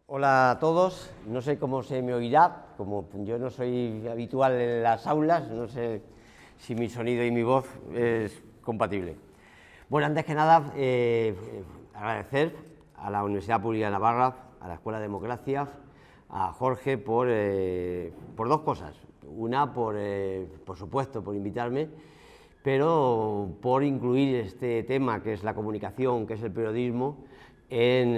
Hola a todos, no sé cómo se me oirá, como yo no soy habitual en las aulas, no sé si mi sonido y mi voz es compatible. Bueno, antes que nada, agradecer a la Universidad Pública de Navarra, a la Escuela de Democracia, a Jorge por dos cosas. Una, por supuesto, por invitarme, pero por incluir este tema que es la comunicación, que es el periodismo, en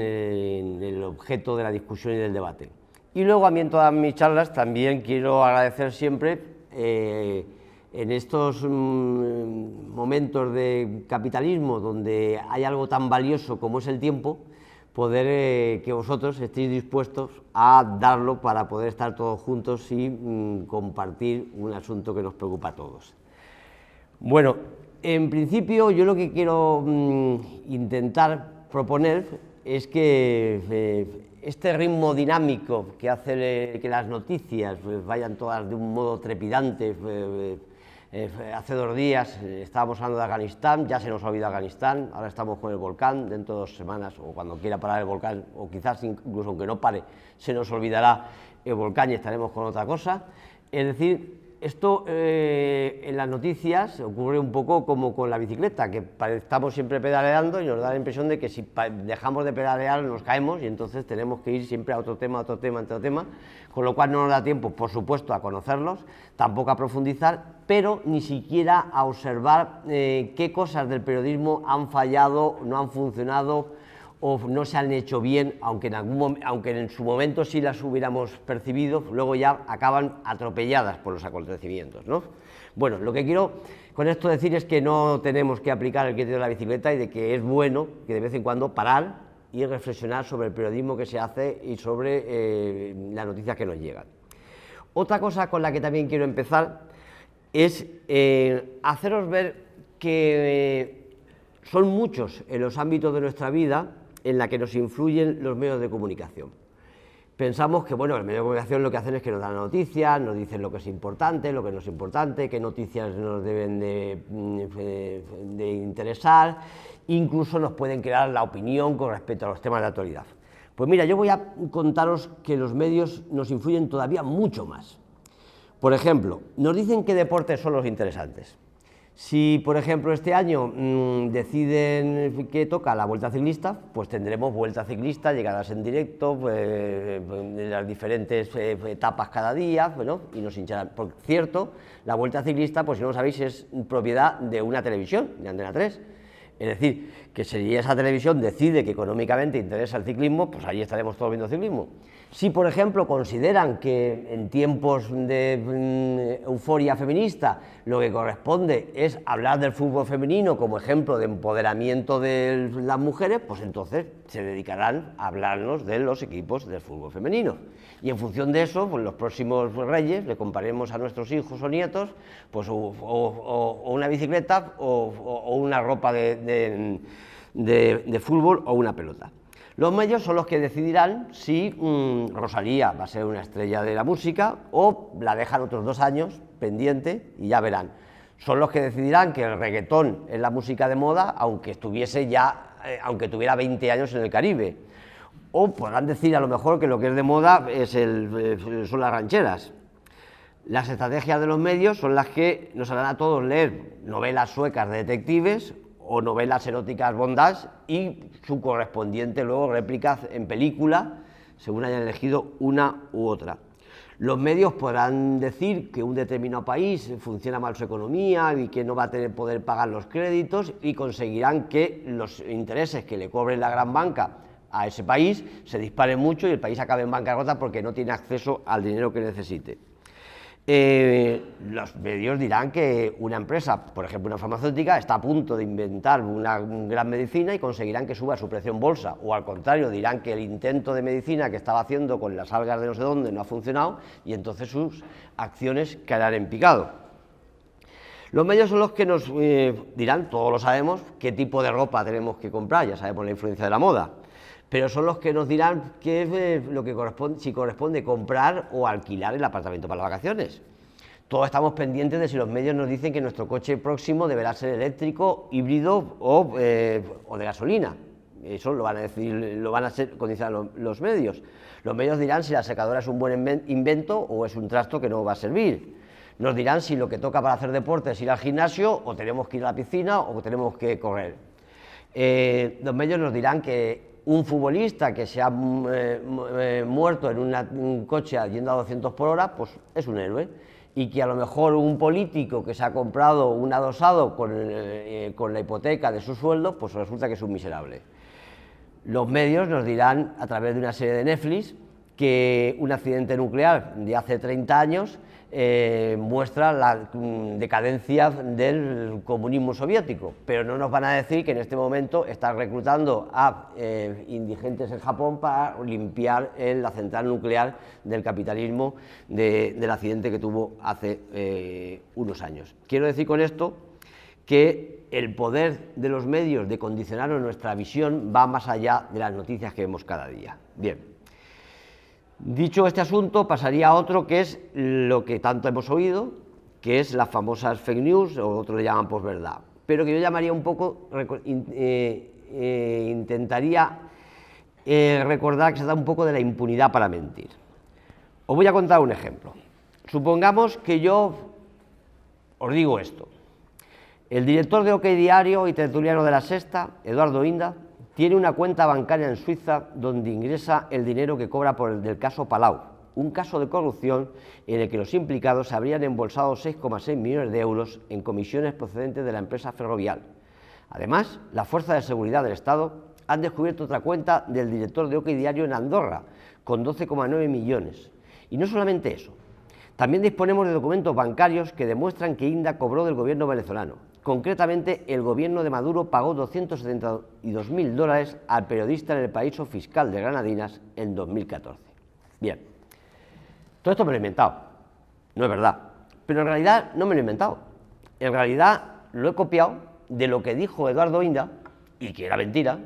el objeto de la discusión y del debate. Y luego a mí en todas mis charlas también quiero agradecer siempre en estos momentos de capitalismo donde hay algo tan valioso como es el tiempo, poder que vosotros estéis dispuestos a darlo para poder estar todos juntos y compartir un asunto que nos preocupa a todos. Bueno, en principio yo lo que quiero intentar proponer es que este ritmo dinámico que hace que las noticias vayan todas de un modo trepidante. Hace 2 días estábamos hablando de Afganistán, ya se nos ha olvidado Afganistán, ahora estamos con el volcán, dentro de 2 semanas o cuando quiera parar el volcán, o quizás incluso aunque no pare, se nos olvidará el volcán y estaremos con otra cosa. Es decir, esto en las noticias ocurre un poco como con la bicicleta, que estamos siempre pedaleando y nos da la impresión de que si dejamos de pedalear nos caemos y entonces tenemos que ir siempre a otro tema, con lo cual no nos da tiempo, por supuesto, a conocerlos, tampoco a profundizar, pero ni siquiera a observar qué cosas del periodismo han fallado, no han funcionado o no se han hecho bien, aunque en su momento sí las hubiéramos percibido, luego ya acaban atropelladas por los acontecimientos, ¿no? Bueno, lo que quiero con esto decir es que no tenemos que aplicar el criterio de la bicicleta y de que es bueno que de vez en cuando parar y reflexionar sobre el periodismo que se hace y sobre las noticias que nos llegan. Otra cosa con la que también quiero empezar es haceros ver que son muchos en los ámbitos de nuestra vida en la que nos influyen los medios de comunicación. Pensamos que, bueno, los medios de comunicación lo que hacen es que nos dan noticias, nos dicen lo que es importante, lo que no es importante, qué noticias nos deben de interesar, incluso nos pueden crear la opinión con respecto a los temas de actualidad. Pues mira, yo voy a contaros que los medios nos influyen todavía mucho más. Por ejemplo, nos dicen qué deportes son los interesantes. Si, por ejemplo, este año deciden que toca la Vuelta Ciclista, pues tendremos Vuelta Ciclista, llegadas en directo, de las diferentes etapas cada día, bueno, y nos hincharán. Por cierto, la Vuelta Ciclista, pues si no lo sabéis, es propiedad de una televisión, de Antena 3. Es decir, que si esa televisión decide que económicamente interesa el ciclismo, pues allí estaremos todos viendo ciclismo. Si, por ejemplo, consideran que en tiempos de euforia feminista lo que corresponde es hablar del fútbol femenino como ejemplo de empoderamiento de las mujeres, pues entonces se dedicarán a hablarnos de los equipos del fútbol femenino. Y en función de eso, pues los próximos reyes le comparemos a nuestros hijos o nietos pues, o una bicicleta o una ropa de fútbol o una pelota. Los medios son los que decidirán si Rosalía va a ser una estrella de la música o la dejan otros 2 años pendiente y ya verán. Son los que decidirán que el reggaetón es la música de moda, aunque tuviera 20 años en el Caribe. O podrán decir a lo mejor que lo que es de moda son las rancheras. Las estrategias de los medios son las que nos harán a todos leer novelas suecas de detectives o novelas eróticas bondage y su correspondiente luego réplicas en película, según hayan elegido una u otra. Los medios podrán decir que un determinado país funciona mal su economía y que no va a poder pagar los créditos y conseguirán que los intereses que le cobre la gran banca a ese país se disparen mucho y el país acabe en bancarrota porque no tiene acceso al dinero que necesite. Los medios dirán que una empresa, por ejemplo una farmacéutica, está a punto de inventar una gran medicina y conseguirán que suba su precio en bolsa, o al contrario dirán que el intento de medicina que estaba haciendo con las algas de no sé dónde no ha funcionado y entonces sus acciones caerán en picado. Los medios son los que nos dirán, todos lo sabemos, qué tipo de ropa tenemos que comprar, ya sabemos la influencia de la moda, pero son los que nos dirán qué es lo que corresponde, si corresponde comprar o alquilar el apartamento para las vacaciones. Todos estamos pendientes de si los medios nos dicen que nuestro coche próximo deberá ser eléctrico, híbrido o de gasolina. Eso lo van a decir, lo van a condicionar los medios. Los medios dirán si la secadora es un buen invento o es un trasto que no va a servir. Nos dirán si lo que toca para hacer deporte es ir al gimnasio, o tenemos que ir a la piscina, o tenemos que correr. Los medios nos dirán que un futbolista que se ha muerto en un coche yendo a 200 por hora, pues es un héroe. Y que a lo mejor un político que se ha comprado un adosado con la hipoteca de su sueldo, pues resulta que es un miserable. Los medios nos dirán, a través de una serie de Netflix, que un accidente nuclear de hace 30 años muestra la decadencia del comunismo soviético, pero no nos van a decir que en este momento están reclutando a indigentes en Japón para limpiar la central nuclear del capitalismo del accidente que tuvo hace unos años. Quiero decir con esto que el poder de los medios de condicionar nuestra visión va más allá de las noticias que vemos cada día. Bien, dicho este asunto, pasaría a otro que es lo que tanto hemos oído, que es las famosas fake news, o otros le llaman posverdad, pero que yo llamaría un poco, intentaría recordar que se da un poco de la impunidad para mentir. Os voy a contar un ejemplo. Supongamos que yo os digo esto. El director de OK Diario y tertuliano de La Sexta, Eduardo Inda, tiene una cuenta bancaria en Suiza donde ingresa el dinero que cobra por el del caso Palau, un caso de corrupción en el que los implicados habrían embolsado 6,6 millones de euros en comisiones procedentes de la empresa Ferrovial. Además, las fuerzas de seguridad del Estado han descubierto otra cuenta del director de OK Diario en Andorra, con 12,9 millones. Y no solamente eso, también disponemos de documentos bancarios que demuestran que Inda cobró del gobierno venezolano. Concretamente, el gobierno de Maduro pagó $272.000 al periodista en El Paraíso Fiscal de Granadinas en 2014. Bien, todo esto me lo he inventado, no es verdad, pero en realidad no me lo he inventado. En realidad lo he copiado de lo que dijo Eduardo Inda, y que era mentira,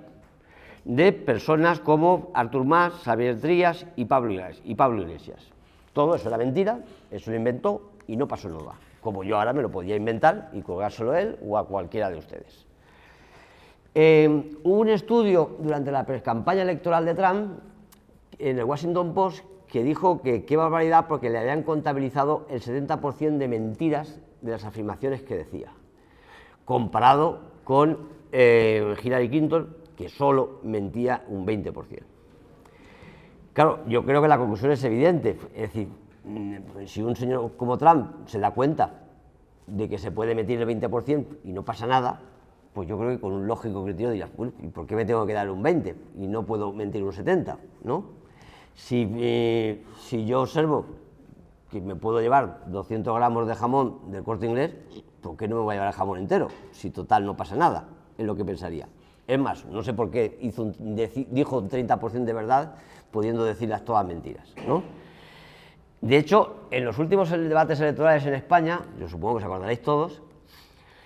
de personas como Artur Mas, Xavier Trías y Pablo Iglesias. Todo eso era mentira, eso lo inventó y no pasó nada. Como yo ahora me lo podía inventar y colgárselo a él o a cualquiera de ustedes. Hubo un estudio durante la campaña electoral de Trump en el Washington Post que dijo que qué barbaridad porque le habían contabilizado el 70% de mentiras de las afirmaciones que decía, comparado con Hillary Clinton, que solo mentía un 20%. Claro, yo creo que la conclusión es evidente, es decir, si un señor como Trump se da cuenta de que se puede mentir el 20% y no pasa nada, pues yo creo que con un lógico criterio dirás, ¿y por qué me tengo que dar un 20% y no puedo mentir un 70%? ¿No? Si yo observo que me puedo llevar 200 gramos de jamón del Corte Inglés, ¿por qué no me voy a llevar el jamón entero? Si total no pasa nada, es lo que pensaría. Es más, no sé por qué dijo un 30% de verdad, pudiendo decirlas todas mentiras, ¿no? De hecho, en los últimos debates electorales en España, yo supongo que os acordaréis todos,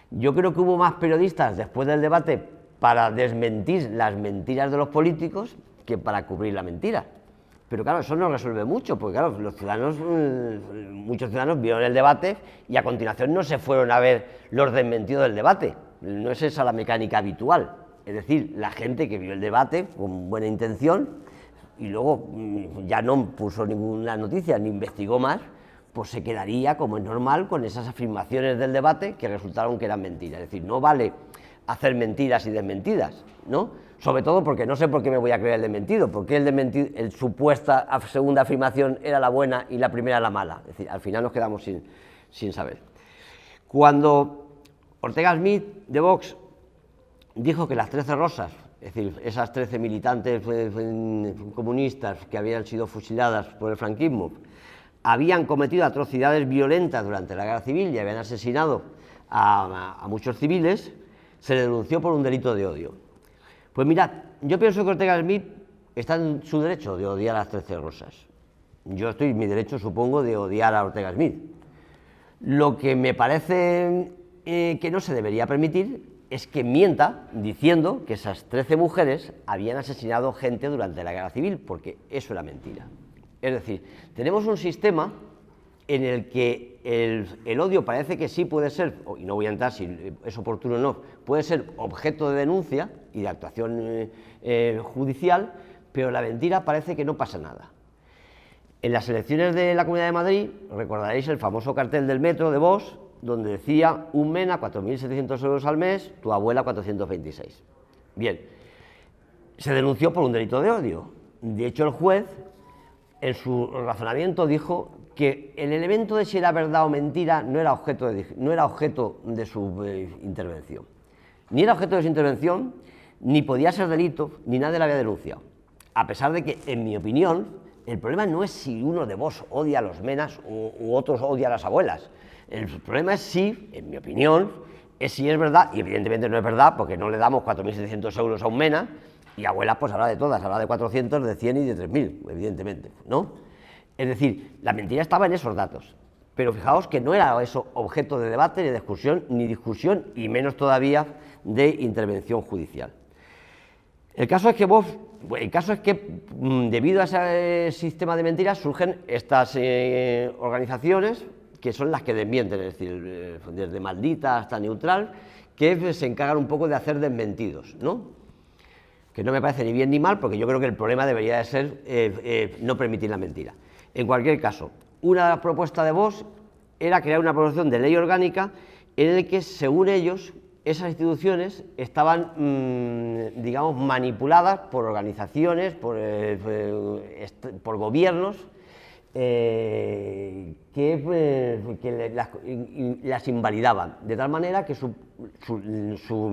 yo creo que hubo más periodistas después del debate para desmentir las mentiras de los políticos que para cubrir la mentira. Pero claro, eso no resuelve mucho, porque claro, los ciudadanos, muchos ciudadanos vieron el debate y a continuación no se fueron a ver los desmentidos del debate. No es esa la mecánica habitual. Es decir, la gente que vio el debate con buena intención y luego ya no puso ninguna noticia ni investigó más, pues se quedaría, como es normal, con esas afirmaciones del debate que resultaron que eran mentiras. Es decir, no vale hacer mentiras y desmentidas, ¿no? Sobre todo porque no sé por qué me voy a creer el desmentido, porque el supuesta segunda afirmación era la buena y la primera la mala. Es decir, al final nos quedamos sin saber. Cuando Ortega Smith de Vox dijo que las 13 rosas, es decir, esas 13 militantes comunistas que habían sido fusiladas por el franquismo, habían cometido atrocidades violentas durante la guerra civil y habían asesinado a muchos civiles, se le denunció por un delito de odio. Pues mirad, yo pienso que Ortega Smith está en su derecho de odiar a las 13 rosas. Yo estoy en mi derecho, supongo, de odiar a Ortega Smith. Lo que me parece que no se debería permitir es que mienta diciendo que esas 13 mujeres habían asesinado gente durante la guerra civil, porque eso era mentira. Es decir, tenemos un sistema en el que el odio parece que sí puede ser, y no voy a entrar si es oportuno o no, puede ser objeto de denuncia y de actuación judicial, pero la mentira parece que no pasa nada. En las elecciones de la Comunidad de Madrid recordaréis el famoso cartel del metro de Vox, donde decía un MENA 4.700 euros al mes, tu abuela 426. Bien, se denunció por un delito de odio. De hecho, el juez, en su razonamiento, dijo que el elemento de si era verdad o mentira no era objeto de su intervención. Ni era objeto de su intervención, ni podía ser delito, ni nadie la había denunciado. A pesar de que, en mi opinión, el problema no es si uno de vos odia a los menas u otros odia a las abuelas. El problema es si, en mi opinión, es si es verdad, y evidentemente no es verdad, porque no le damos 4.700 euros a un mena, y abuelas pues habrá de todas, habrá de 400, de 100 y de 3.000, evidentemente, ¿no? Es decir, la mentira estaba en esos datos, pero fijaos que no era eso objeto de debate, ni discusión, y menos todavía de intervención judicial. El caso es que debido a ese sistema de mentiras surgen estas organizaciones que son las que desmienten, es decir, desde Maldita hasta Neutral, que se encargan un poco de hacer desmentidos, ¿no? Que no me parece ni bien ni mal, porque yo creo que el problema debería de ser no permitir la mentira. En cualquier caso, una de las propuestas de Vox era crear una proposición de ley orgánica en la que, según ellos, esas instituciones estaban, digamos, manipuladas por organizaciones, por gobiernos, que las invalidaban, de tal manera que su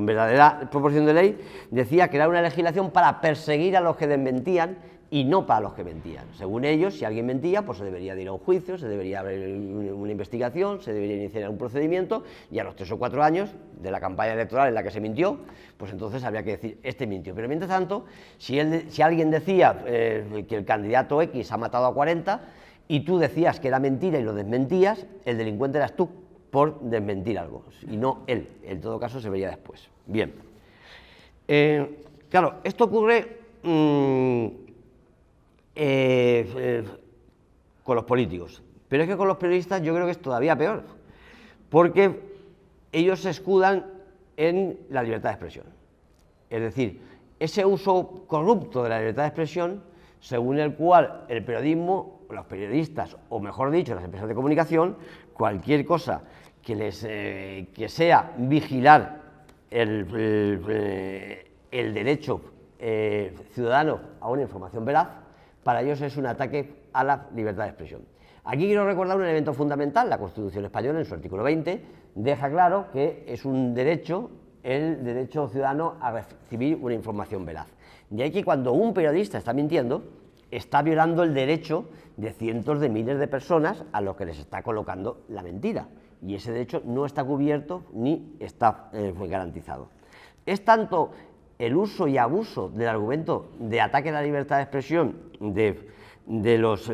verdadera proposición de ley decía que era una legislación para perseguir a los que desmentían y no para los que mentían. Según ellos, si alguien mentía, pues se debería de ir a un juicio, se debería abrir una investigación, se debería iniciar un procedimiento, y a los 3 o 4 años de la campaña electoral en la que se mintió, pues entonces habría que decir, este mintió. Pero mientras tanto, si alguien decía que el candidato X ha matado a 40, y tú decías que era mentira y lo desmentías, el delincuente eras tú por desmentir algo, y no él. En todo caso se vería después. Bien. Claro, esto ocurre con los políticos, pero es que con los periodistas yo creo que es todavía peor, porque ellos se escudan en la libertad de expresión. Es decir, ese uso corrupto de la libertad de expresión, según el cual el periodismo, los periodistas, o mejor dicho, las empresas de comunicación, cualquier cosa que sea vigilar el derecho ciudadano a una información veraz, para ellos es un ataque a la libertad de expresión. Aquí quiero recordar un elemento fundamental. La Constitución española, en su artículo 20, deja claro que es un derecho, el derecho ciudadano a recibir una información veraz. De ahí que cuando un periodista está mintiendo, está violando el derecho de cientos de miles de personas a los que les está colocando la mentira, y ese derecho no está cubierto ni está garantizado. Es tanto el uso y abuso del argumento de ataque a la libertad de expresión de los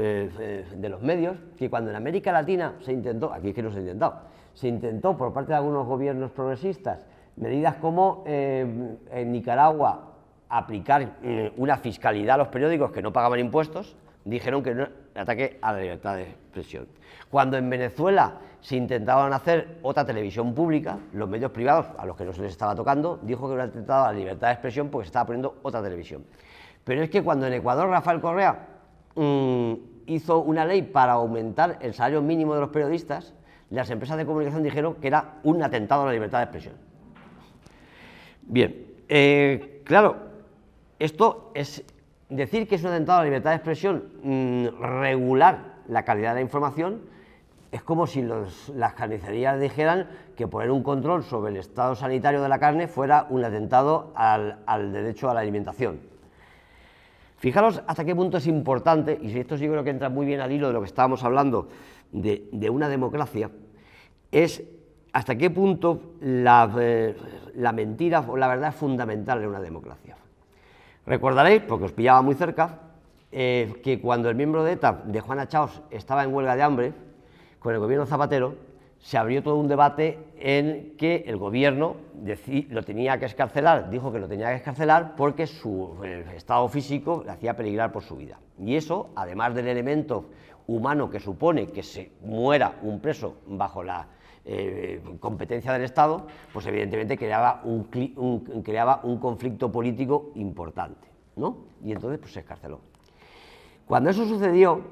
medios, que cuando en América Latina se intentó, aquí es que no se ha intentado, se intentó por parte de algunos gobiernos progresistas medidas como en Nicaragua aplicar una fiscalidad a los periódicos que no pagaban impuestos, dijeron que no era ataque a la libertad de expresión. Cuando en Venezuela se intentaban hacer otra televisión pública, los medios privados, a los que no se les estaba tocando, dijo que era un atentado a la libertad de expresión porque se estaba poniendo otra televisión. Pero es que cuando en Ecuador Rafael Correa hizo una ley para aumentar el salario mínimo de los periodistas, las empresas de comunicación dijeron que era un atentado a la libertad de expresión. Bien, claro, esto es decir que es un atentado a la libertad de expresión, regular la calidad de la información, es como si las carnicerías dijeran que poner un control sobre el estado sanitario de la carne fuera un atentado al derecho a la alimentación. Fijaros hasta qué punto es importante, y esto sí creo que entra muy bien al hilo de lo que estábamos hablando de una democracia, es hasta qué punto la mentira o la verdad es fundamental en una democracia. Recordaréis, porque os pillaba muy cerca, que cuando el miembro de ETA, de Juana Chaos, estaba en huelga de hambre con el gobierno Zapatero, se abrió todo un debate en que el gobierno lo tenía que excarcelar, dijo que lo tenía que excarcelar porque su estado físico le hacía peligrar por su vida. Y eso, además del elemento humano que supone que se muera un preso bajo la competencia del Estado, pues evidentemente creaba un conflicto político importante, ¿no? Y entonces pues se excarceló. Cuando eso sucedió,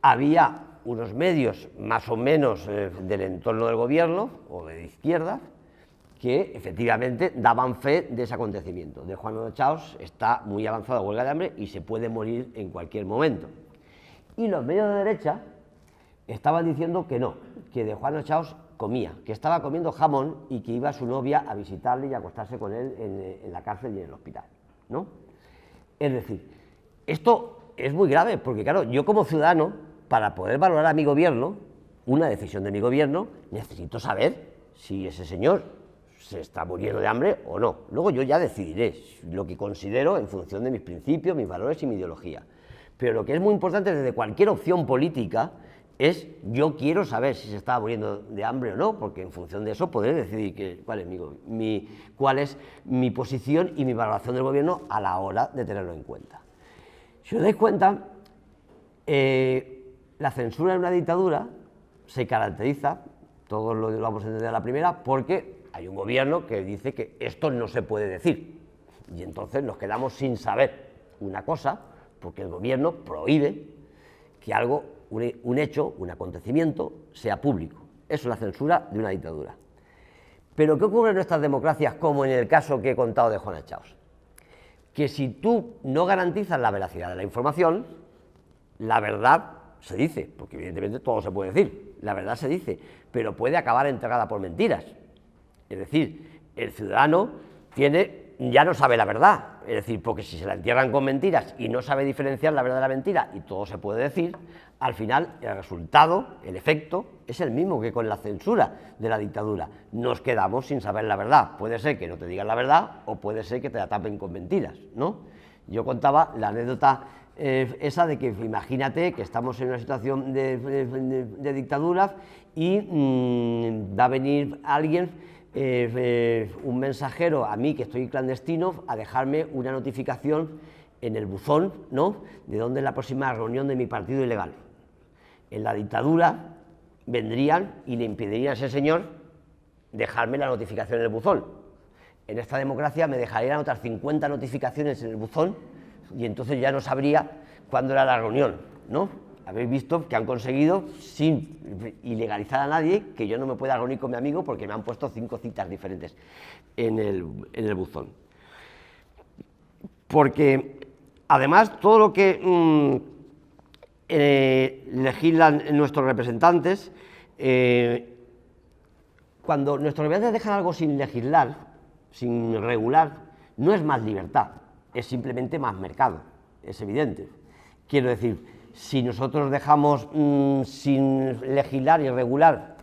había unos medios más o menos del entorno del gobierno o de izquierda que efectivamente daban fe de ese acontecimiento. De Juan Chaos está muy avanzada huelga de hambre y se puede morir en cualquier momento. Y los medios de derecha estaban diciendo que no, que de Juan Chaos comía, que estaba comiendo jamón y que iba su novia a visitarle y a acostarse con él en la cárcel y en el hospital, ¿no? Es decir, esto es muy grave porque, claro, yo como ciudadano, para poder valorar a mi gobierno, una decisión de mi gobierno, necesito saber si ese señor se está muriendo de hambre o no. Luego yo ya decidiré lo que considero en función de mis principios, mis valores y mi ideología. Pero lo que es muy importante desde cualquier opción política es yo quiero saber si se está muriendo de hambre o no, porque en función de eso podré decidir cuál es mi posición y mi valoración del gobierno a la hora de tenerlo en cuenta. Si os dais cuenta, la censura en una dictadura se caracteriza, todos lo vamos a entender a la primera, porque hay un gobierno que dice que esto no se puede decir. Y entonces nos quedamos sin saber una cosa, porque el gobierno prohíbe que algo, un hecho, un acontecimiento, sea público. Eso es la censura de una dictadura. Pero ¿qué ocurre en nuestras democracias, como en el caso que he contado de Juan Chaos? Que si tú no garantizas la veracidad de la información, la verdad se dice, porque evidentemente todo se puede decir, la verdad se dice, pero puede acabar entregada por mentiras. Es decir, el ciudadano ya no sabe la verdad, es decir, porque si se la entierran con mentiras y no sabe diferenciar la verdad de la mentira y todo se puede decir, al final el resultado, el efecto, es el mismo que con la censura de la dictadura. Nos quedamos sin saber la verdad. Puede ser que no te digan la verdad o puede ser que te la tapen con mentiras, ¿no? Yo contaba la anécdota esa de que imagínate que estamos en una situación de dictadura y va a venir alguien, un mensajero a mí que estoy clandestino, a dejarme una notificación en el buzón, ¿no?, de dónde es la próxima reunión de mi partido ilegal. En la dictadura vendrían y le impedirían a ese señor dejarme la notificación en el buzón. En esta democracia me dejarían otras 50 notificaciones en el buzón y entonces ya no sabría cuándo era la reunión, ¿no? Habéis visto que han conseguido, sin ilegalizar a nadie, que yo no me pueda reunir con mi amigo porque me han puesto 5 citas diferentes en el buzón. Porque, además, todo lo que legislan nuestros representantes, cuando nuestros representantes dejan algo sin legislar, sin regular, no es más libertad, es simplemente más mercado, es evidente. Quiero decir, si nosotros dejamos sin legislar y regular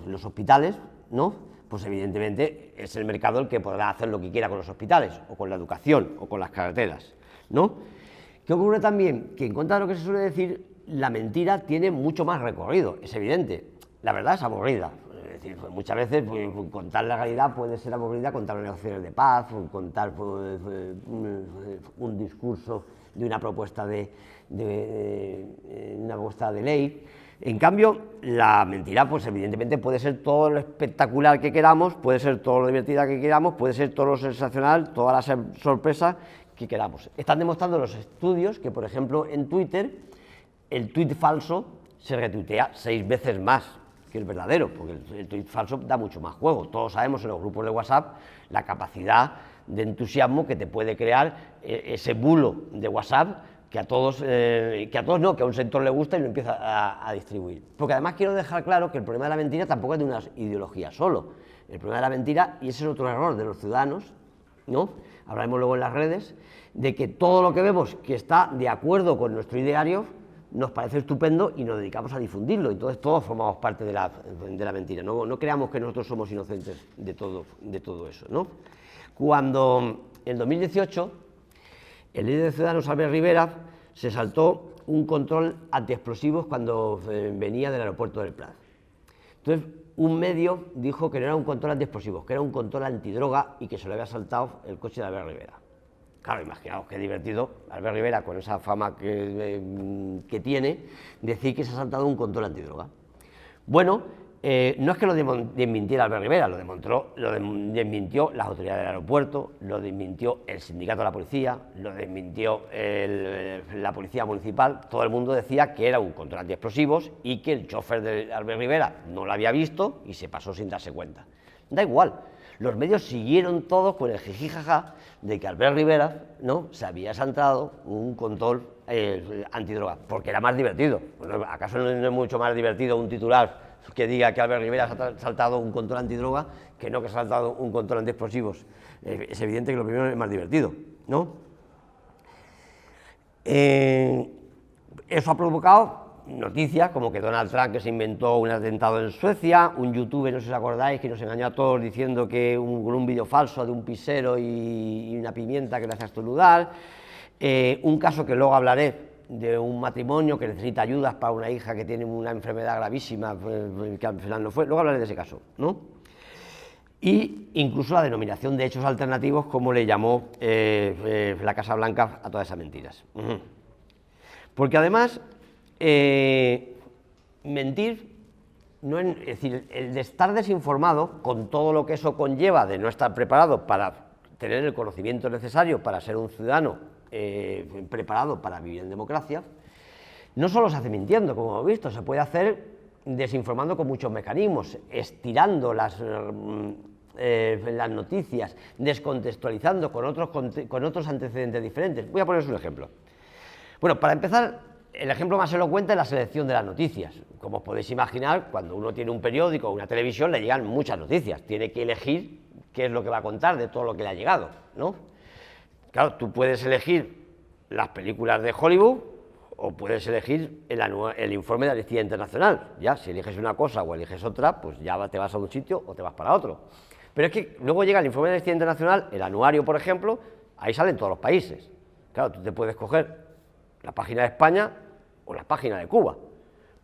los hospitales, ¿no?, pues evidentemente es el mercado el que podrá hacer lo que quiera con los hospitales, o con la educación, o con las carreteras, ¿no? ¿Qué ocurre también? Que en contra de lo que se suele decir, la mentira tiene mucho más recorrido, es evidente. La verdad es aburrida. Es decir, muchas veces contar la realidad puede ser aburrida, contar las negociaciones de paz, contar un discurso de una propuesta de ley. En cambio, la mentira, pues evidentemente puede ser todo lo espectacular que queramos, puede ser todo lo divertida que queramos, puede ser todo lo sensacional, toda la sorpresa que queramos. Están demostrando los estudios que, por ejemplo, en Twitter, el tuit falso se retuitea 6 veces más que el verdadero, porque el tuit falso da mucho más juego. Todos sabemos en los grupos de WhatsApp la capacidad de entusiasmo que te puede crear ese bulo de WhatsApp que a todos no, que a un sector le gusta y lo empieza a distribuir. Porque además quiero dejar claro que el problema de la mentira tampoco es de una ideología solo. El problema de la mentira, y ese es otro error de los ciudadanos, ¿no?, hablaremos luego en las redes, de que todo lo que vemos que está de acuerdo con nuestro ideario nos parece estupendo y nos dedicamos a difundirlo. Entonces todos formamos parte de la mentira. No creamos que nosotros somos inocentes de todo eso, ¿no? Cuando en 2018 el líder de Ciudadanos, Albert Rivera, se saltó un control antiexplosivos cuando venía del aeropuerto del Prat. Entonces, un medio dijo que no era un control antiexplosivos, que era un control antidroga y que se le había saltado el coche de Albert Rivera. Claro, imaginaos qué divertido, Albert Rivera, con esa fama que tiene, decir que se ha saltado un control antidroga. Bueno, no es que lo desmintiera Albert Rivera, lo desmintió las autoridades del aeropuerto, lo desmintió el sindicato de la policía, lo desmintió la policía municipal. Todo el mundo decía que era un control antiexplosivos y que el chofer de Albert Rivera no lo había visto y se pasó sin darse cuenta. Da igual, los medios siguieron todos con el jijijaja de que Albert Rivera, ¿no?, se había saltado un control antidroga, porque era más divertido. Bueno, ¿acaso no es mucho más divertido un titular que diga que Albert Rivera se ha saltado un control antidroga que no que se ha saltado un control antiexplosivos? Es evidente que lo primero es más divertido, ¿no? Eso ha provocado noticias como que Donald Trump, que se inventó un atentado en Suecia, un youtuber, no sé si os acordáis, que nos engañó a todos diciendo que con un vídeo falso de un pisero y una pimienta que le hace estornudar, un caso que luego hablaré de un matrimonio que necesita ayudas para una hija que tiene una enfermedad gravísima, que al final no fue, luego hablaré de ese caso, ¿no? Y incluso la denominación de hechos alternativos, como le llamó la Casa Blanca a todas esas mentiras. Porque además, mentir, es decir, el de estar desinformado, con todo lo que eso conlleva de no estar preparado para tener el conocimiento necesario para ser un ciudadano preparado para vivir en democracia, no solo se hace mintiendo, como hemos visto, se puede hacer desinformando con muchos mecanismos, estirando las noticias, descontextualizando con otros antecedentes diferentes. Voy a poneros un ejemplo. Bueno, para empezar, el ejemplo más elocuente es la selección de las noticias. Como os podéis imaginar, cuando uno tiene un periódico o una televisión, le llegan muchas noticias, tiene que elegir qué es lo que va a contar de todo lo que le ha llegado, ¿no? Claro, tú puedes elegir las películas de Hollywood o puedes elegir el informe de Amnistía Internacional. Ya, si eliges una cosa o eliges otra, pues ya te vas a un sitio o te vas para otro. Pero es que luego llega el informe de Amnistía Internacional, el anuario, por ejemplo, ahí salen todos los países. Claro, tú te puedes coger la página de España o la página de Cuba.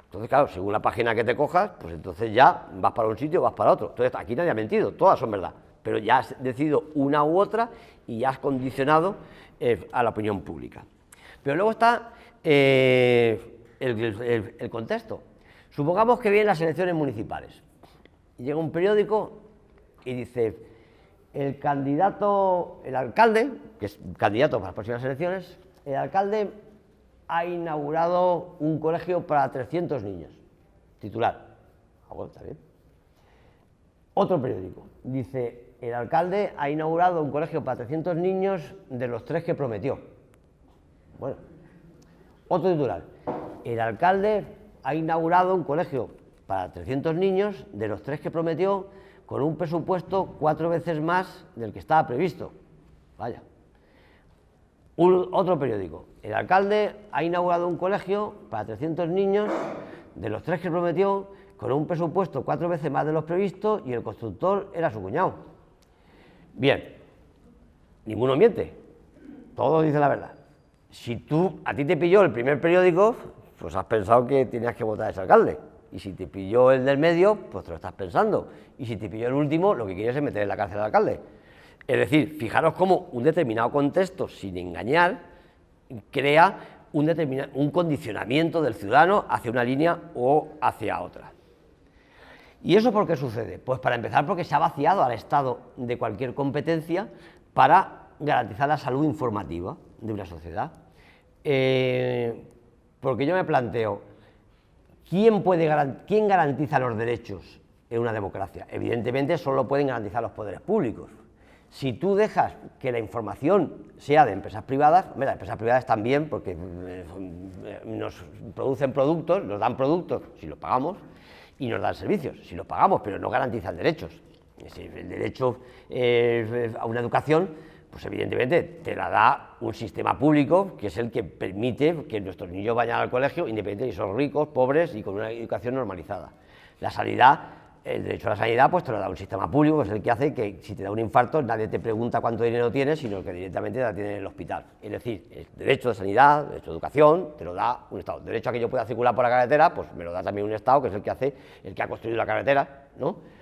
Entonces, claro, según la página que te cojas, pues entonces ya vas para un sitio o vas para otro. Entonces, aquí nadie ha mentido, todas son verdad. Pero ya has decidido una u otra y ya has condicionado a la opinión pública. Pero luego está el contexto. Supongamos que vienen las elecciones municipales. Y llega un periódico y dice, el alcalde, que es candidato para las próximas elecciones, el alcalde ha inaugurado un colegio para 300 niños. Titular. Ah, bueno, está bien. Otro periódico dice, el alcalde ha inaugurado un colegio para 300 niños de los 3 que prometió. Bueno, otro titular, el alcalde ha inaugurado un colegio para 300 niños de los 3 que prometió con un presupuesto 4 veces más del que estaba previsto. Vaya. Otro periódico, el alcalde ha inaugurado un colegio para 300 niños de los 3 que prometió con un presupuesto 4 veces más de los previstos y el constructor era su cuñado. Bien, ninguno miente, todos dicen la verdad. Si a ti te pilló el primer periódico, pues has pensado que tenías que votar a ese alcalde. Y si te pilló el del medio, pues te lo estás pensando. Y si te pilló el último, lo que quieres es meter en la cárcel al alcalde. Es decir, fijaros cómo un determinado contexto, sin engañar, crea un condicionamiento del ciudadano hacia una línea o hacia otra. ¿Y eso por qué sucede? Pues para empezar porque se ha vaciado al Estado de cualquier competencia para garantizar la salud informativa de una sociedad. Porque yo me planteo, ¿quién garantiza los derechos en una democracia? Evidentemente solo pueden garantizar los poderes públicos. Si tú dejas que la información sea de empresas privadas, las empresas privadas están bien porque nos producen productos, nos dan productos si los pagamos, y nos dan servicios, si los pagamos, pero no garantizan derechos. El derecho a una educación, pues evidentemente te la da un sistema público, que es el que permite que nuestros niños vayan al colegio, independientemente si son ricos, pobres y con una educación normalizada. La sanidad el derecho a la sanidad pues te lo da un sistema público, que es el que hace que si te da un infarto nadie te pregunta cuánto dinero tienes, sino que directamente la tienes en el hospital. Es decir, el derecho de sanidad, derecho de educación, te lo da un Estado. El derecho a que yo pueda circular por la carretera, pues me lo da también un Estado, que es el que ha construido la carretera, ¿no?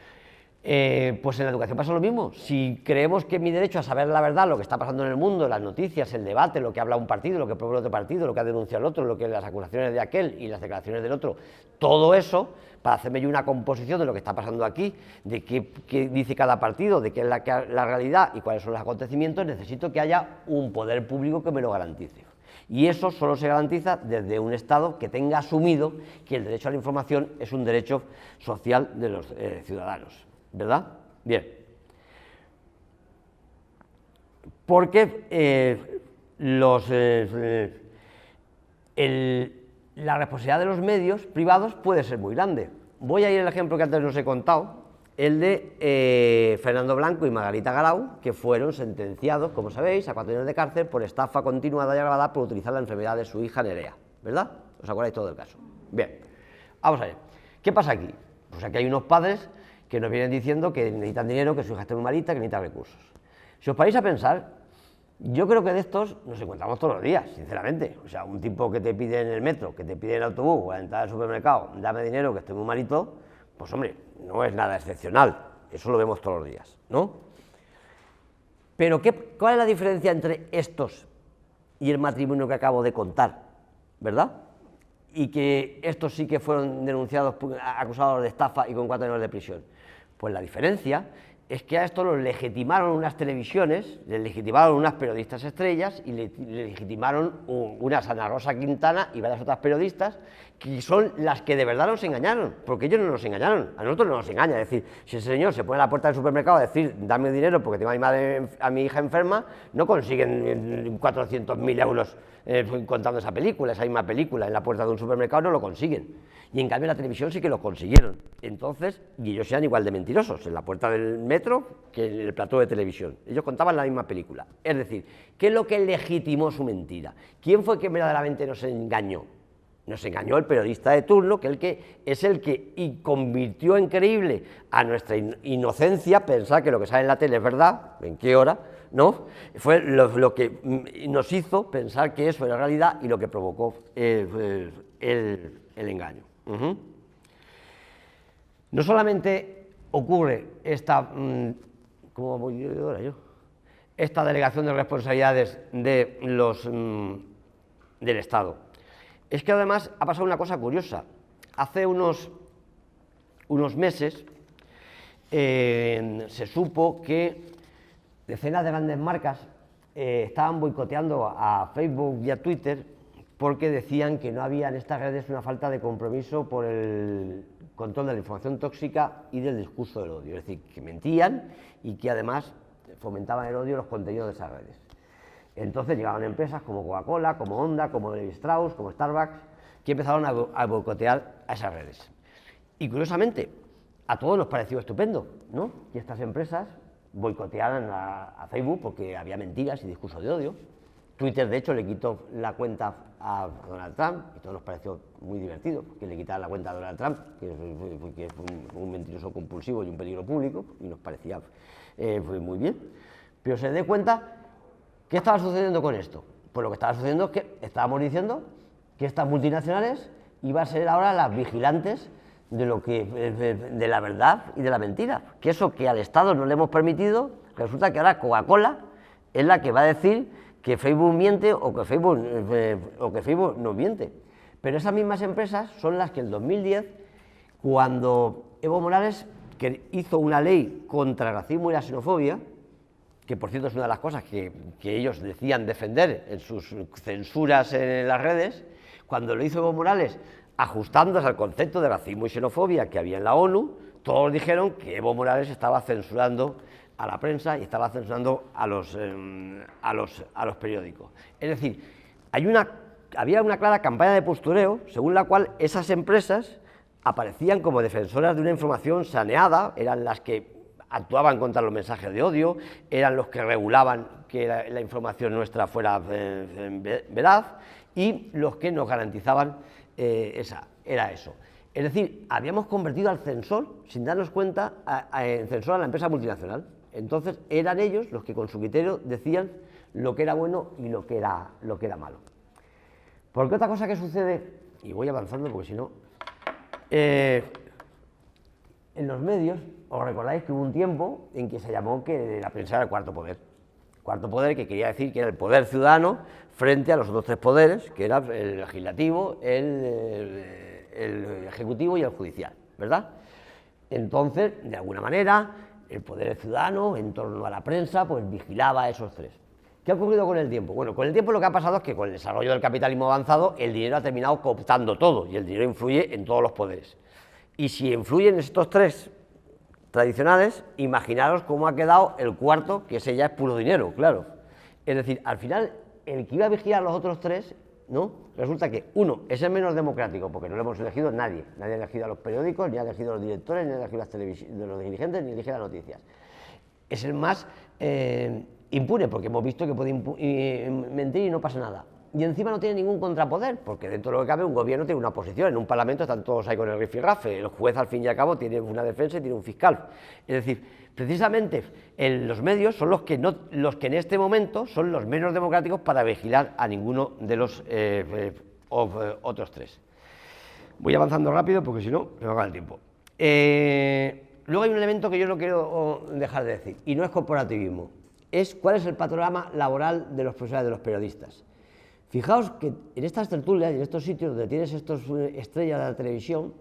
Pues en la educación pasa lo mismo. Si creemos que mi derecho a saber la verdad, lo que está pasando en el mundo, las noticias, el debate, lo que habla un partido, lo que propone otro partido, lo que ha denunciado el otro, lo que las acusaciones de aquel y las declaraciones del otro, todo eso, para hacerme yo una composición de lo que está pasando aquí, de qué dice cada partido, de qué es la realidad y cuáles son los acontecimientos, necesito que haya un poder público que me lo garantice. Y eso solo se garantiza desde un Estado que tenga asumido que el derecho a la información es un derecho social de los ciudadanos. ¿Verdad? Bien. Porque la responsabilidad de los medios privados puede ser muy grande. Voy a ir al ejemplo que antes os he contado, el de Fernando Blanco y Margarita Garau, que fueron sentenciados, como sabéis, a 4 años de cárcel por estafa continuada y agravada por utilizar la enfermedad de su hija Nerea. ¿Verdad? ¿Os acordáis todo del caso? Bien. Vamos a ver. ¿Qué pasa aquí? Pues aquí hay unos padres que nos vienen diciendo que necesitan dinero, que su hija está muy malita, que necesita recursos. Si os paráis a pensar, yo creo que de estos nos encontramos todos los días, sinceramente. O sea, un tipo que te pide en el metro, que te pide en el autobús o a la entrada del supermercado, dame dinero, que estoy muy malito, pues hombre, no es nada excepcional. Eso lo vemos todos los días, ¿no? Pero ¿cuál es la diferencia entre estos y el matrimonio que acabo de contar? ¿Verdad? Y que estos sí que fueron denunciados, acusados de estafa y con 4 años de prisión. Pues la diferencia es que a esto los legitimaron unas televisiones, les legitimaron unas periodistas estrellas y le legitimaron unas Ana Rosa Quintana y varias otras periodistas, que son las que de verdad nos engañaron, porque ellos no nos engañaron, a nosotros no nos engaña. Es decir, si ese señor se pone a la puerta del supermercado a decir, dame dinero porque tengo a mi hija enferma, no consiguen 400.000 euros contando esa misma película, en la puerta de un supermercado no lo consiguen. Y en cambio en la televisión sí que lo consiguieron. Entonces, y ellos eran igual de mentirosos en la puerta del metro que en el plató de televisión. Ellos contaban la misma película. Es decir, ¿qué es lo que legitimó su mentira? ¿Quién fue que verdaderamente nos engañó? Nos engañó el periodista de turno, que es el que convirtió en creíble a nuestra inocencia pensar que lo que sale en la tele es verdad, ¿en qué hora? ¿No? Fue lo que nos hizo pensar que eso era realidad y lo que provocó el engaño. No solamente ocurre esta, ¿cómo voy ahora yo? Esta delegación de responsabilidades del Estado, es que además ha pasado una cosa curiosa. Hace unos meses se supo que decenas de grandes marcas estaban boicoteando a Facebook y a Twitter porque decían que no había en estas redes una falta de compromiso por el control de la información tóxica y del discurso del odio, es decir, que mentían y que además fomentaban el odio en los contenidos de esas redes. Entonces llegaban empresas como Coca-Cola, como Honda, como Levi Strauss, como Starbucks, que empezaron a boicotear a esas redes. Y curiosamente, a todos nos pareció estupendo, ¿no?, que estas empresas boicotearan a Facebook porque había mentiras y discurso de odio. Twitter, de hecho, le quitó la cuenta a Donald Trump, y todo nos pareció muy divertido que le quitaran la cuenta a Donald Trump, que es un mentiroso compulsivo y un peligro público, y nos parecía muy bien. Pero se dé cuenta, ¿qué estaba sucediendo con esto? Pues lo que estaba sucediendo es que estábamos diciendo que estas multinacionales iban a ser ahora las vigilantes de la verdad y de la mentira, que eso que al Estado no le hemos permitido, resulta que ahora Coca-Cola es la que va a decir que Facebook miente o que Facebook no miente. Pero esas mismas empresas son las que en 2010, cuando Evo Morales hizo una ley contra el racismo y la xenofobia, que por cierto es una de las cosas que ellos decían defender en sus censuras en las redes, cuando lo hizo Evo Morales, ajustándose al concepto de racismo y xenofobia que había en la ONU, todos dijeron que Evo Morales estaba censurando a la prensa y estaba censurando a los periódicos. Es decir, había una clara campaña de postureo según la cual esas empresas aparecían como defensoras de una información saneada, eran las que actuaban contra los mensajes de odio, eran los que regulaban que la información nuestra fuera veraz y los que nos garantizaban era eso. Es decir, habíamos convertido al censor, sin darnos cuenta, en censor a la empresa multinacional. Entonces eran ellos los que con su criterio decían lo que era bueno y lo que era malo. Porque otra cosa que sucede, y voy avanzando porque si no, en los medios, os recordáis que hubo un tiempo en que se llamó que la prensa era el cuarto poder. Cuarto poder, que quería decir que era el poder ciudadano frente a los otros tres poderes, que eran el legislativo, el ejecutivo y el judicial, ¿verdad? Entonces, de alguna manera, el poder ciudadano, en torno a la prensa, pues vigilaba a esos tres. ¿Qué ha ocurrido con el tiempo? Bueno, con el tiempo lo que ha pasado es que con el desarrollo del capitalismo avanzado, el dinero ha terminado cooptando todo, y el dinero influye en todos los poderes. Y si influyen estos tres tradicionales, imaginaros cómo ha quedado el cuarto, que ese ya es puro dinero, claro. Es decir, al final, el que iba a vigilar a los otros tres, ¿no? Resulta que uno es el menos democrático, porque no lo hemos elegido nadie. Nadie ha elegido a los periódicos, ni ha elegido a los directores, ni ha elegido a los dirigentes, ni elige las noticias. Es el más impune, porque hemos visto que puede mentir y no pasa nada. Y encima no tiene ningún contrapoder, porque dentro de lo que cabe un gobierno tiene una oposición, en un parlamento están todos ahí con el rifirrafe, el juez al fin y al cabo tiene una defensa y tiene un fiscal. Es decir, precisamente los medios son los que en este momento son los menos democráticos para vigilar a ninguno de los otros tres. Voy avanzando rápido porque si no me va a acabar el tiempo. Luego hay un elemento que yo no quiero dejar de decir, y no es corporativismo, es cuál es el panorama laboral de los profesionales, de los periodistas. Fijaos que en estas tertulias y en estos sitios donde tienes estos estrellas de la televisión,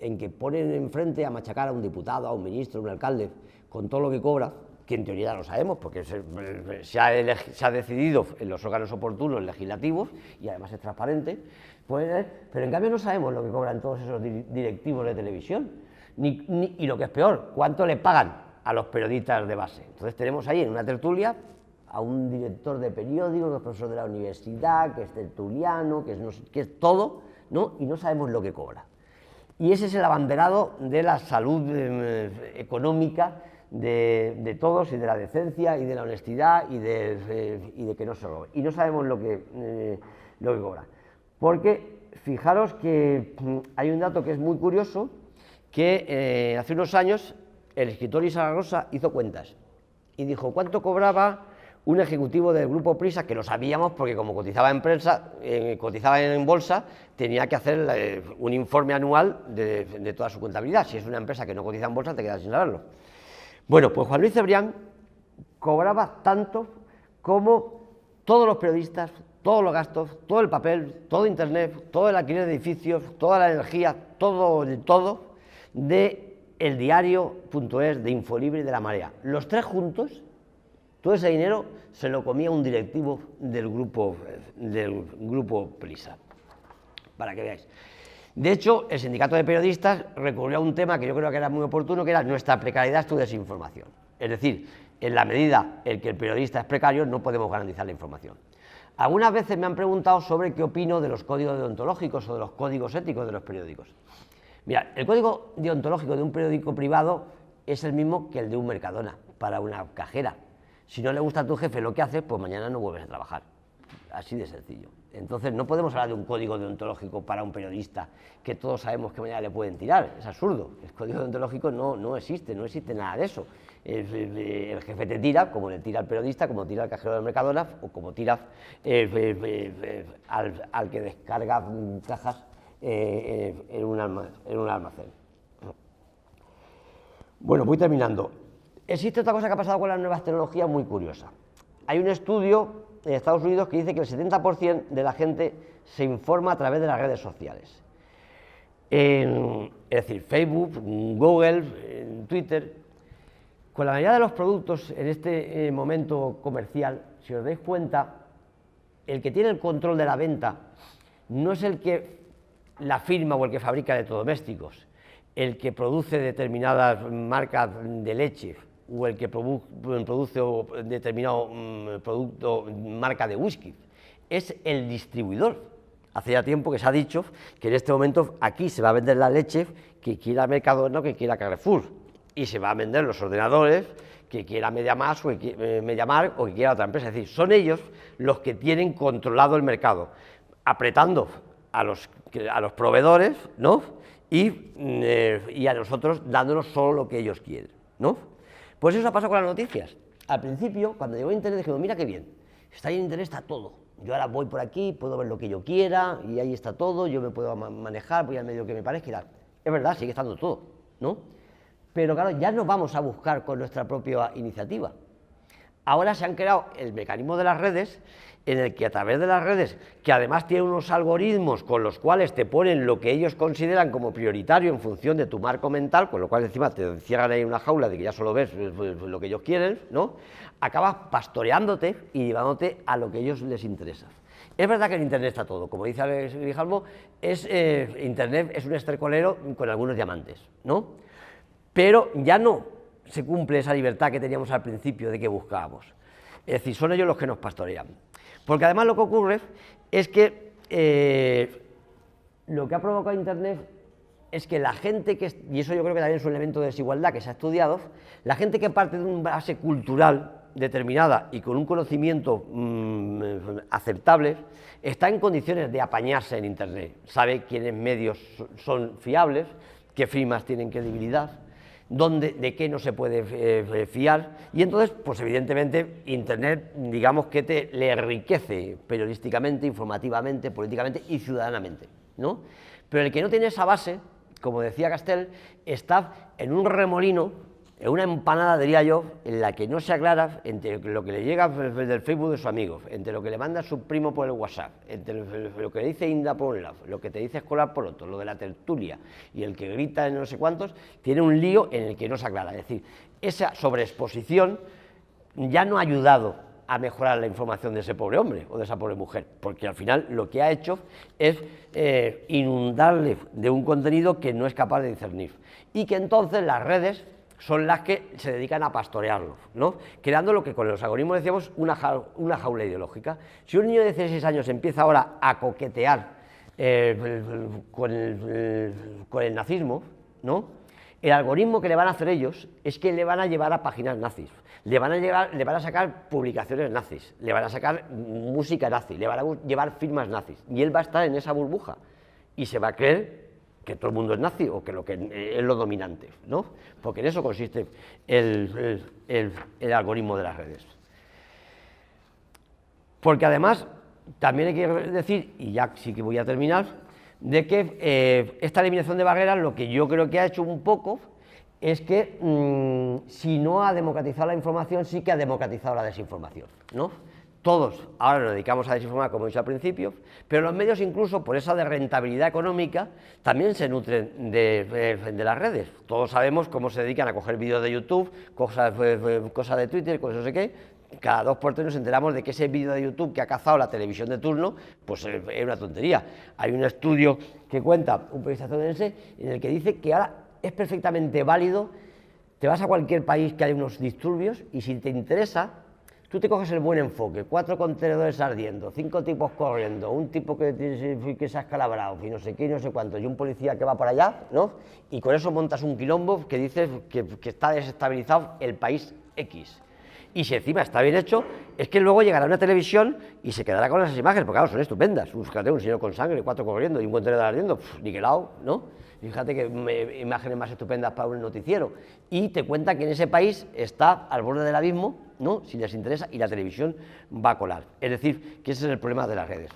en que ponen enfrente a machacar a un diputado, a un ministro, a un alcalde, con todo lo que cobra, que en teoría lo sabemos, porque se ha decidido en los órganos oportunos legislativos, y además es transparente, pues, pero en cambio no sabemos lo que cobran todos esos directivos de televisión, y lo que es peor, cuánto le pagan a los periodistas de base. Entonces tenemos ahí en una tertulia a un director de periódico, que es profesor de la universidad, que es tertuliano, que es todo, ¿no? Y no sabemos lo que cobra. Y ese es el abanderado de la salud económica de todos, y de la decencia, y de la honestidad, y de que no se robe. Y no sabemos lo que cobra. Porque fijaros que hay un dato que es muy curioso, que hace unos años el escritor Isaac Rosa hizo cuentas y dijo cuánto cobraba un ejecutivo del Grupo Prisa, que lo sabíamos porque como cotizaba en prensa, cotizaba en bolsa, tenía que hacer un informe anual de toda su contabilidad. Si es una empresa que no cotiza en bolsa, te quedas sin saberlo. Bueno, pues Juan Luis Cebrián cobraba tanto como todos los periodistas, todos los gastos, todo el papel, todo internet, todo el alquiler de edificios, toda la energía, todo de El Diario.es, de Infolibre y de La Marea. Los tres juntos, todo ese dinero se lo comía un directivo del grupo Prisa, para que veáis. De hecho, el sindicato de periodistas recurrió a un tema que yo creo que era muy oportuno, que era nuestra precariedad es tu desinformación. Es decir, en la medida en que el periodista es precario, no podemos garantizar la información. Algunas veces me han preguntado sobre qué opino de los códigos deontológicos o de los códigos éticos de los periódicos. Mira, el código deontológico de un periódico privado es el mismo que el de un Mercadona, para una cajera. Si no le gusta a tu jefe lo que hace, pues mañana no vuelves a trabajar. Así de sencillo. Entonces no podemos hablar de un código deontológico para un periodista que todos sabemos que mañana le pueden tirar. Es absurdo. El código deontológico no existe nada de eso. El jefe te tira, como le tira al periodista, como tira al cajero del Mercadona, o como tira al que descarga cajas en un almacén. Bueno, voy terminando. Existe otra cosa que ha pasado con las nuevas tecnologías muy curiosa. Hay un estudio en Estados Unidos que dice que el 70% de la gente se informa a través de las redes sociales. Es decir, Facebook, Google, Twitter. Con la mayoría de los productos en este momento comercial, si os dais cuenta, el que tiene el control de la venta no es el que la firma o el que fabrica electrodomésticos, el que produce determinadas marcas de leche, o el que produce determinado producto, marca de whisky, es el distribuidor. Hace ya tiempo que se ha dicho que en este momento aquí se va a vender la leche que quiera Mercadona o que quiera Carrefour, y se va a vender los ordenadores que quiera MediaMarkt o que quiera otra empresa. Es decir, son ellos los que tienen controlado el mercado, apretando a los proveedores, ¿no? Y a nosotros dándonos solo lo que ellos quieren, ¿no? Pues eso ha pasado con las noticias. Al principio, cuando llegó Internet, dijimos, mira qué bien, está ahí en Internet, está todo. Yo ahora voy por aquí, puedo ver lo que yo quiera, y ahí está todo, yo me puedo manejar, voy al medio que me parezca y tal. Es verdad, sigue estando todo, ¿no? Pero claro, ya no vamos a buscar con nuestra propia iniciativa. Ahora se han creado el mecanismo de las redes, en el que a través de las redes, que además tienen unos algoritmos con los cuales te ponen lo que ellos consideran como prioritario en función de tu marco mental, con lo cual encima te encierran ahí en una jaula de que ya solo ves lo que ellos quieren, ¿no? Acabas pastoreándote y llevándote a lo que a ellos les interesa. Es verdad que en Internet está todo, como dice Alex Grijalvo, Internet es un estercolero con algunos diamantes, ¿no? Pero ya no se cumple esa libertad que teníamos al principio de que buscábamos. Es decir, son ellos los que nos pastorean. Porque además lo que ocurre es que lo que ha provocado Internet es que la gente que, y eso yo creo que también es un elemento de desigualdad que se ha estudiado, la gente que parte de una base cultural determinada y con un conocimiento aceptable, está en condiciones de apañarse en Internet, sabe quiénes medios son fiables, qué firmas tienen credibilidad, de qué no se puede fiar, y entonces, pues evidentemente, Internet, digamos que le enriquece periodísticamente, informativamente, políticamente y ciudadanamente, ¿no? Pero el que no tiene esa base, como decía Castel, está en un remolino, en una empanada, diría yo, en la que no se aclara entre lo que le llega del Facebook de sus amigos, entre lo que le manda su primo por el WhatsApp, entre lo que le dice Inda por un lado, lo que te dice Escolar por otro, lo de la tertulia y el que grita en no sé cuántos, tiene un lío en el que no se aclara. Es decir, esa sobreexposición ya no ha ayudado a mejorar la información de ese pobre hombre o de esa pobre mujer, porque al final lo que ha hecho es inundarle de un contenido que no es capaz de discernir, y que entonces las redes son las que se dedican a pastorearlo, ¿no? Creando lo que con los algoritmos decíamos una jaula ideológica. Si un niño de 16 años empieza ahora a coquetear con el nazismo, ¿no? El algoritmo que le van a hacer ellos es que le van a llevar a páginas nazis, le van a sacar publicaciones nazis, le van a sacar música nazi, le van a llevar firmas nazis, y él va a estar en esa burbuja y se va a creer que todo el mundo es nazi o que lo que es lo dominante, ¿no? Porque en eso consiste el algoritmo de las redes. Porque además, también hay que decir, y ya sí que voy a terminar, de que esta eliminación de barreras lo que yo creo que ha hecho un poco es que si no ha democratizado la información, sí que ha democratizado la desinformación, ¿no? Todos ahora nos dedicamos a desinformar, como he dicho al principio, pero los medios, incluso por esa de rentabilidad económica, también se nutren de las redes. Todos sabemos cómo se dedican a coger vídeos de YouTube, cosas de Twitter, cosas no sé qué. Cada 2 por 3 nos enteramos de que ese vídeo de YouTube que ha cazado la televisión de turno, pues es una tontería. Hay un estudio que cuenta un periodista estadounidense en el que dice que ahora es perfectamente válido, te vas a cualquier país que haya unos disturbios y si te interesa, tú te coges el buen enfoque, 4 contenedores ardiendo, 5 tipos corriendo, un tipo que se ha escalabrado y no sé qué y no sé cuánto, y un policía que va por allá, ¿no? Y con eso montas un quilombo que dices que está desestabilizado el país X. Y si encima está bien hecho, es que luego llegará una televisión y se quedará con esas imágenes, porque claro, son estupendas. Fíjate, un señor con sangre, 4 corriendo y un contenedor ardiendo, niquelado, ¿no? Fíjate que imágenes más estupendas para un noticiero. Y te cuenta que en ese país está al borde del abismo, ¿no? Si les interesa, y la televisión va a colar. Es decir, que ese es el problema de las redes.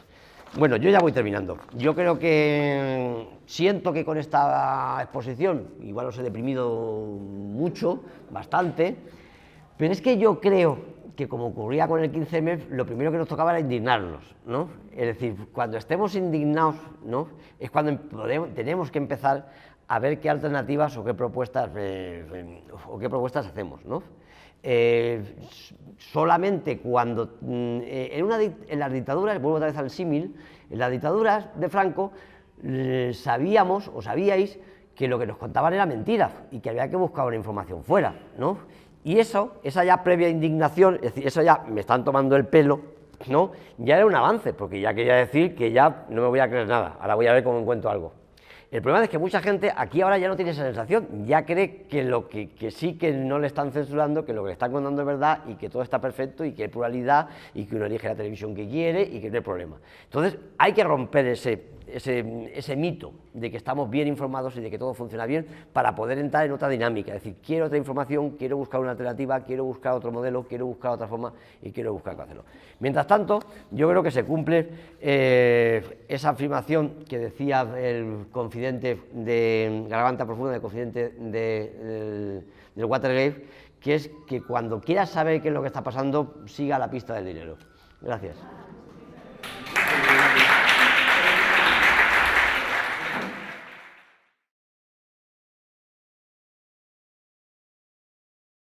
Bueno, yo ya voy terminando. Yo creo que siento que con esta exposición, igual os he deprimido mucho, bastante, pero es que yo creo que, como ocurría con el 15M, lo primero que nos tocaba era indignarnos, ¿no? Es decir, cuando estemos indignados, ¿no? Es cuando tenemos que empezar a ver qué alternativas o qué propuestas hacemos, ¿no? Solamente cuando en las dictaduras, vuelvo otra vez al símil, en las dictaduras de Franco sabíamos o sabíais que lo que nos contaban era mentira y que había que buscar una información fuera, ¿no? Y esa ya previa indignación, es decir, eso ya me están tomando el pelo, ¿no? Ya era un avance, porque ya quería decir que ya no me voy a creer nada, ahora voy a ver cómo encuentro algo. El problema es que mucha gente aquí ahora ya no tiene esa sensación, ya cree que lo que sí que no le están censurando, que lo que le están contando es verdad y que todo está perfecto y que hay pluralidad y que uno elige la televisión que quiere y que no hay problema. Entonces hay que romper ese ese mito de que estamos bien informados y de que todo funciona bien para poder entrar en otra dinámica, es decir, quiero otra información, quiero buscar una alternativa, quiero buscar otro modelo, quiero buscar otra forma y quiero buscar cómo hacerlo. Mientras tanto, yo creo que se cumple esa afirmación que decía el confidente de Garganta Profunda, el confidente del Watergate, que es que cuando quieras saber qué es lo que está pasando, siga la pista del dinero. Gracias.